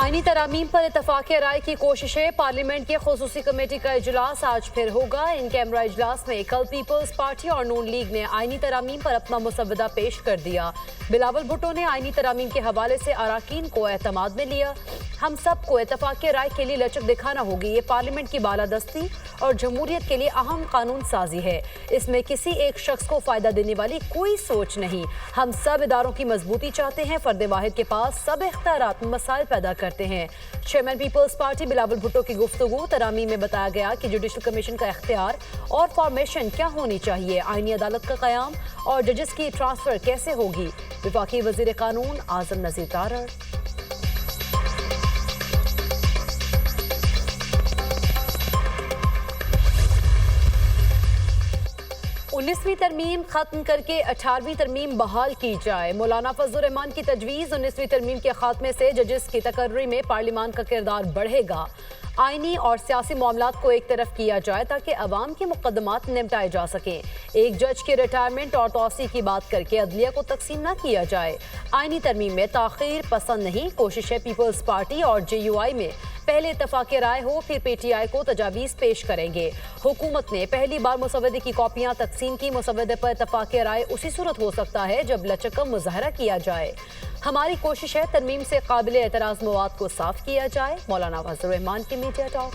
आईनी तरामीम पर इत्तफाक़ राय की कोशिशें। पार्लियामेंट की खुसूसी कमेटी का इजलास आज फिर होगा। इन कैमरा इजलास में कल पीपल्स पार्टी और नून लीग ने आईनी तरामीम पर अपना मुसव्वदा पेश कर दिया। बिलावल भुट्टो ने आईनी तरामीम के हवाले से अराकीन को एतमाद में लिया। हम सब को इत्तफाक़ राय के लिए लचक दिखाना होगी। ये पार्लियामेंट की बालादस्ती और जमहूरियत के लिए अहम कानून साजी है। इसमें किसी एक शख्स को फ़ायदा देने वाली कोई सोच नहीं। हम सब इदारों की मजबूती चाहते हैं। फर्द वाहिद के पास सब इख्तियारात मसाइल पैदा करते हैं। चेयरमैन पीपल्स पार्टी बिलावल भुट्टो की गुफ्तगू। तरामीम में बताया गया कि जुडिशल कमीशन का इख्तियार और फॉर्मेशन क्या होनी चाहिए, आईनी अदालत का क़याम और जजेस की ट्रांसफ़र कैसे होगी। वफाकी वज़ीर कानून आज़म नज़ीर तारड़। 19वीं तरमीम खत्म करके 18वीं तरमीम बहाल की जाए। मौलाना फजलुर रहमान की तजवीज़। 19वीं तरमीम के खात्मे से जजेस की तकर्री में पार्लियामान का किरदार बढ़ेगा। आईनी और सियासी मामलात को एक तरफ किया जाए ताकि अवाम के मुकदमात निपटाए जा सकें। एक जज के रिटायरमेंट और तौसी की बात करके अदलिया को तकसीम न किया जाए। आईनी तरमीम में ताख़ीर पसंद नहीं। कोशिश है पीपल्स पार्टी और JUI में पहले इत्तफाक़ राय हो, फिर PTI को तजावीज़ पेश करेंगे। हुकूमत ने पहली बार मुसव्वदे की कॉपियाँ तकसीम की। मुसव्वदे पर इत्तफाक़ राय उसी सूरत हो सकता है जब लचक का मुज़ाहरा किया जाए। हमारी कोशिश है तरमीम से काबिल एतराज़ मवाद को साफ किया जाए। मौलाना फजलुर रहमान की मीडिया टॉक।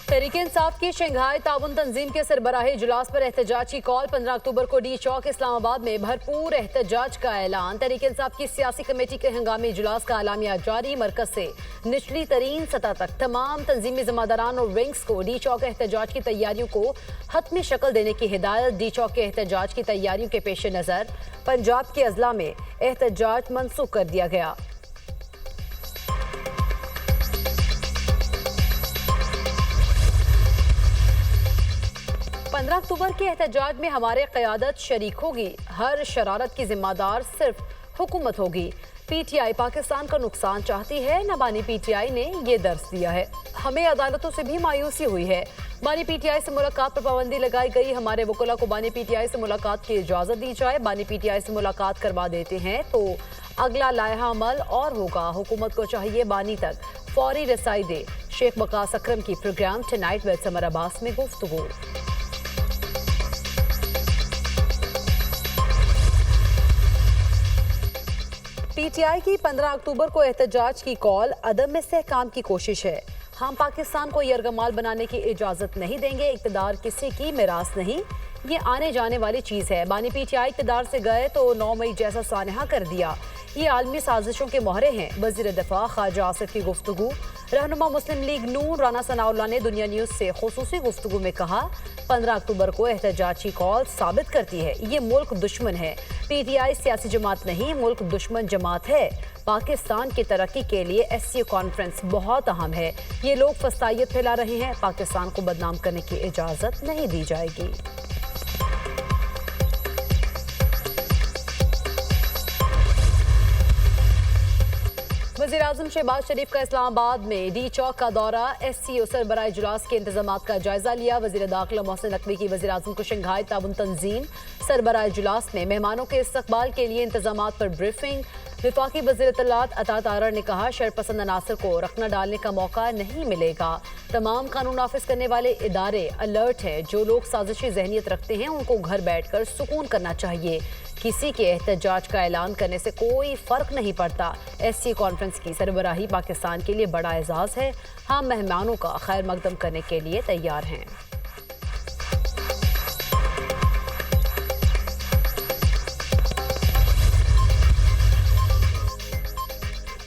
तहरीक इंसाफ की शंघाई ताउन तंजीम के सरबराही इजलास पर एहतजाज की कॉल। 15 अक्टूबर को D चौक इस्लामाबाद में भरपूर एहतजाज का ऐलान। तहरीक इंसाफ की सियासी कमेटी के हंगामी इजलास का एलामिया जारी। मरकज से निचली तरीन सतह तक तमाम तंजीमी ज़िम्मेदारान और विंग्स को D चौक एहतजाज की तैयारियों को हतमी शक्ल देने की हिदायत। D चौक के एहतजाज की तैयारियों के पेश नज़र पंजाब के अजला में एहतजाज मनसूख कर दिया गया। 15 अक्टूबर के एहतजाज में हमारे क़यादत शरीक होगी। हर शरारत की जिम्मेदार सिर्फ हुकूमत होगी। PTI पाकिस्तान का नुकसान चाहती है। न बानी PTI ने ये दर्ज दिया है। हमें अदालतों से भी मायूसी हुई है। बानी PTI से मुलाकात पर पाबंदी लगाई गई। हमारे वकुला को बानी PTI से मुलाकात की इजाज़त दी जाए। बानी PTI से मुलाकात करवा देते हैं तो अगला लायहा अमल और होगा। हुकूमत को चाहिए बानी तक फौरी रसाई दे। शेख वकास अकरम की programme tonight with Samar Abbas में गुफ्तगू। PTI की 15 अक्टूबर को एहतजाज की कॉल। अदम इस्तेहकाम की कोशिश है। हम पाकिस्तान को यरगमाल बनाने की इजाज़त नहीं देंगे। इक़्तिदार किसी की मिरास नहीं, ये आने जाने वाली चीज़ है। बानी PTI इक़्तिदार से गए तो 9 मई जैसा सानहा कर दिया। ये आलमी साजिशों के मोहरे हैं। वज़ीर दिफा ख्वाजा आसिफ की गुफ्तगू। रहनुमा मुस्लिम लीग नून राना सनाउल्लाह ने दुनिया न्यूज़ से खुसूसी गुफ्तगू में कहा, 15 अक्टूबर को एहतजाज की कॉल साबित करती है ये मुल्क दुश्मन है। PTI सियासी जमात नहीं, मुल्क दुश्मन जमात है। पाकिस्तान की तरक्की के लिए SCO कॉन्फ्रेंस बहुत अहम है। ये लोग फसादियत फैला रहे हैं। पाकिस्तान को बदनाम करने की इजाज़त नहीं दी जाएगी। वज़ीर आज़म शहबाज शरीफ का इस्लामाबाद में D चौक का दौरा। SCO सरबराह इजलास के इंतजामात का जायजा लिया। वज़ीर दाखिला मोहसिन नकवी की वज़ीर आज़म को शंघाई ताउन तंजीम सरबराह इजलास में मेहमानों के इस्तकबाल के लिए इंतजामात पर ब्रीफिंग। वफाकी वज़ीर इत्तलात अता तारड़ ने कहा, शरपसंद अनासर को रखना डालने का मौका नहीं मिलेगा। तमाम कानून नाफिज करने वाले इदारे अलर्ट है। जो लोग साजिशी जहनीत रखते हैं उनको घर बैठ कर सुकून करना चाहिए। किसी के एहतजाज का ऐलान करने से कोई फ़र्क नहीं पड़ता। SCO कॉन्फ्रेंस की सरबराही पाकिस्तान के लिए बड़ा एजाज़ है। हम मेहमानों का खैर मकदम करने के लिए तैयार हैं।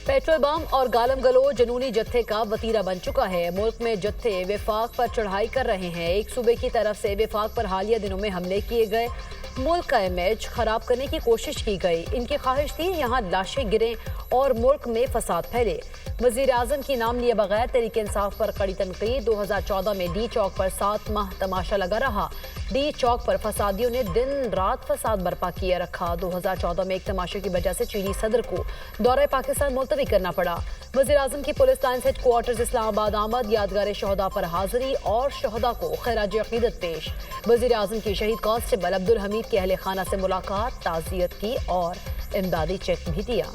पेट्रोल बम और गालम गलो जनूनी जत्थे का वतीरा बन चुका है। मुल्क में जत्थे वफाक पर चढ़ाई कर रहे हैं। एक सूबे की तरफ से वफाक पर हालिया दिनों में हमले किए गए। मुल्क का इमेज खराब करने की कोशिश की गई। इनकी ख्वाहिश थी यहाँ लाशें गिरें और मुल्क में फसाद फैले। वज़ीर आज़म की नाम लिए बगैर तहरीक इंसाफ पर कड़ी तनकीद। 2014 में D चौक पर 7 माह तमाशा लगा रहा। D चौक पर फसादियों ने दिन रात फसाद बर्पा किए रखा। 2014 में एक तमाशे की वजह से चीनी सदर को दौरे पाकिस्तान मुलतवी करना पड़ा। वज़ीर-ए-आज़म की पुलिस लाइन्स हेडक्वार्टर्स इस्लामाबाद आमद, यादगार शहदा पर हाजिरी और शहदा को खैराज अकीदत पेश। वज़ीर-ए-आज़म की शहीद कांस्टेबल अब्दुल हमीद के अहले खाना से मुलाकात, ताज़ियत की और इमदादी चेक भी दिया।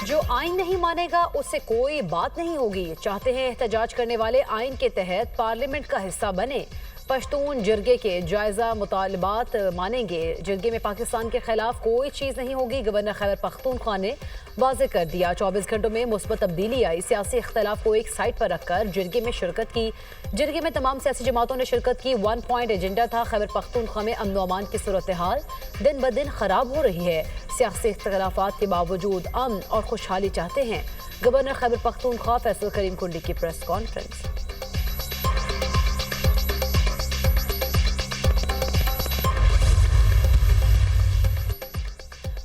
जो आइन नहीं मानेगा उससे कोई बात नहीं होगी, चाहते हैं एहतजाज करने वाले आइन के तहत पार्लियामेंट का हिस्सा बने। पश्तून जिरगे के जायजा मुतालबात मानेंगे, जिरगे में पाकिस्तान के खिलाफ कोई चीज़ नहीं होगी, गवर्नर खैबर पख्तूनख्वा ने वाज़ेह कर दिया। 24 घंटों में मुस्बत तब्दीली आई, सियासी इख्तलाफ को एक साइड पर रखकर जिरगे में शिरकत की। जिरगे में तमाम सियासी जमातों ने शिरकत की। 1 पॉइंट एजेंडा था खैबर पख्तूनख्वा में अमन व अमान की सूरत हाल दिन ब दिन खराब हो रही है। सियासी इख्तलाफात के बावजूद अमन और खुशहाली चाहते हैं, गवर्नर खैबर पख्तूनख्वा फैसल करीम कुंडी की प्रेस कॉन्फ्रेंस।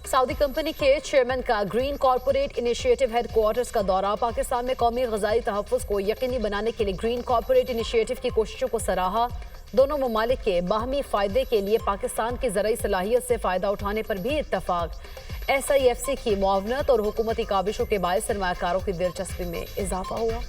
सऊदी कंपनी के चेयरमैन का ग्रीन कॉर्पोरेट इनिशिएटिव हेडक्वार्टर्स का दौरा, पाकिस्तान में कौमी ग़ज़ाई तहफ़्फ़ुज़ को यकीनी बनाने के लिए ग्रीन कॉर्पोरेट इनिशिएटिव की कोशिशों को सराहा। दोनों ममालिक के बाहमी फ़ायदे के लिए पाकिस्तान की ज़राई सलाहियत से फ़ायदा उठाने पर भी इत्तफ़ाक़। SIFC की मुआवनत और हुकूमती काबिशों के बायस सरमायाकारों की दिलचस्पी में इजाफा हुआ।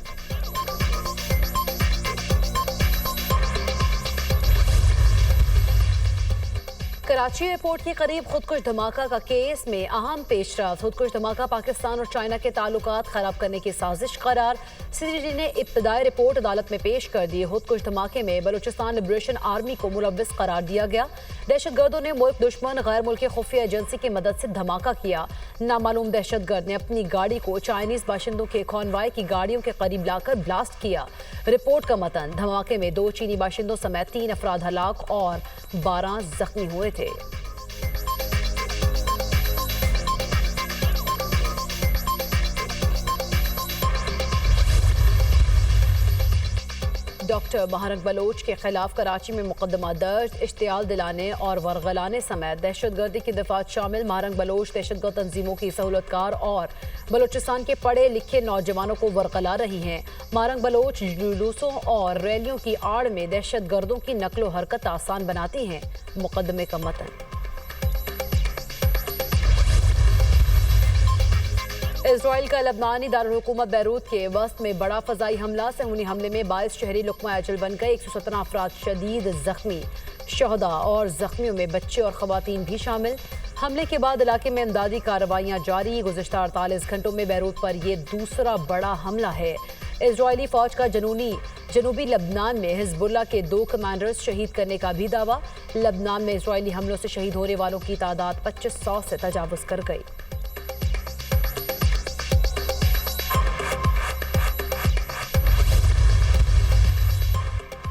कराची एयरपोर्ट के करीब खुदकुश धमाका का केस में अहम पेशरफ्त, खुदकुश धमाका पाकिस्तान और चाइना के ताल्लुकात खराब करने की साजिश करार। CGD ने इब्तदाई रिपोर्ट अदालत में पेश कर दी। खुदकुश धमाके में बलूचिस्तान लिबरेशन आर्मी को मुलव्विस करार दिया गया। दहशतगर्दों ने मुल्क दुश्मन गैर मुल्की खुफिया एजेंसी की मदद से धमाका किया। नामालूम दहशतगर्द ने अपनी गाड़ी को चाइनीज बाशिंदों के कॉन्वॉय की गाड़ियों के करीब लाकर ब्लास्ट किया। रिपोर्ट का मतन, धमाके में 2 चीनी बाशिंदों समेत 3 अफराद हलाक और 12 जख्मी हुए थे। डॉक्टर महारंग बलोच के खिलाफ कराची में मुकदमा दर्ज, इश्तियाल दिलाने और वरगलाने समेत दहशतगर्दी की दफात शामिल। महारंग बलोच दहशतगर्द तंजीमों की सहूलतकार और बलोचिस्तान के पढ़े लिखे नौजवानों को वरगला रही हैं। महारंग बलोच जुलूसों और रैलियों की आड़ में दहशतगर्दों की नकलो हरकत आसान बनाती हैं। मुकदमे का मतन, इजराइल का लबनानी दारुल हुकूमत बैरूत के वस्त में बड़ा फजाई हमला, सहूनी हमले में 22 शहरी लुक़मा अजल बन गए। 117 अफराद शदीद जख्मी, शहदा और जख्मियों में बच्चे और ख़वातीन भी शामिल। हमले के बाद इलाके में इमदादी कार्रवाइयाँ जारी। गुज़िश्ता 48 घंटों में बैरूत पर यह दूसरा बड़ा हमला है। इजरायली फ़ौज का जनूबी लबनान में हिज़्बुल्लाह के 2 कमांडर्स शहीद करने का भी दावा। लबनान में इजरायली हमलों से शहीद होने वालों की तादाद 2500 से तजावुज़ कर गई।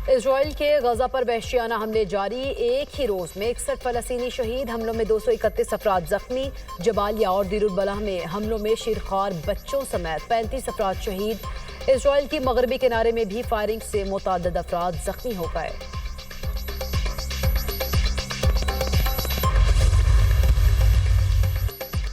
इजराइल के गजा पर वहशियाना हमले जारी, एक ही रोज में 61 फलस्तीनी शहीद, हमलों में 231 अफराद जख्मी। जबालिया और दीरुल बलाह में हमलों में शीरखार बच्चों समेत 35 अफराद शहीद। इजराइल की मगरबी किनारे में भी फायरिंग से मुतअद्दिद अफराद जख्मी हो गए।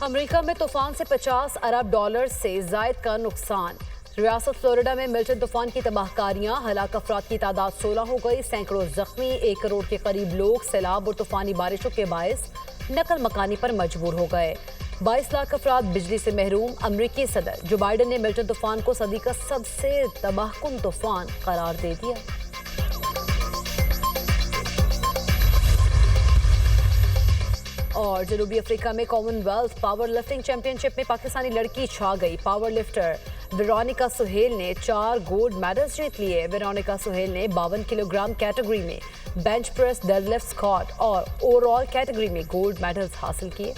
अमेरिका में तूफान से 50 अरब डॉलर से जायद का नुकसान। रियासत फ्लोरिडा में मिल्टन तूफान की तबाहकारियां, हलाक अफराद की तादाद 16 हो गई, सैकड़ों जख्मी, 1 करोड़ के करीब लोग सैलाब और तूफानी बारिशों के बायस नकल मकानी पर मजबूर हो गए। 22 लाख अफराद बिजली से महरूम। अमरीकी सदर जो बाइडन ने मिल्टन तूफान को सदी का सबसे तबाहकुन तूफान करार दे दिया। और जनूबी अफ्रीका में कॉमनवेल्थ पावर लिफ्टिंग चैंपियनशिप में पाकिस्तानी लड़की छा गई। पावर लिफ्टर वेरोनिका सुहेल ने 4 गोल्ड मेडल्स जीत लिए। वेरोनिका सुहेल ने 52 किलोग्राम कैटेगरी में बेंच प्रेस, डेडलिफ्ट, स्क्वाट और ओवरऑल कैटेगरी में गोल्ड मेडल्स हासिल किए।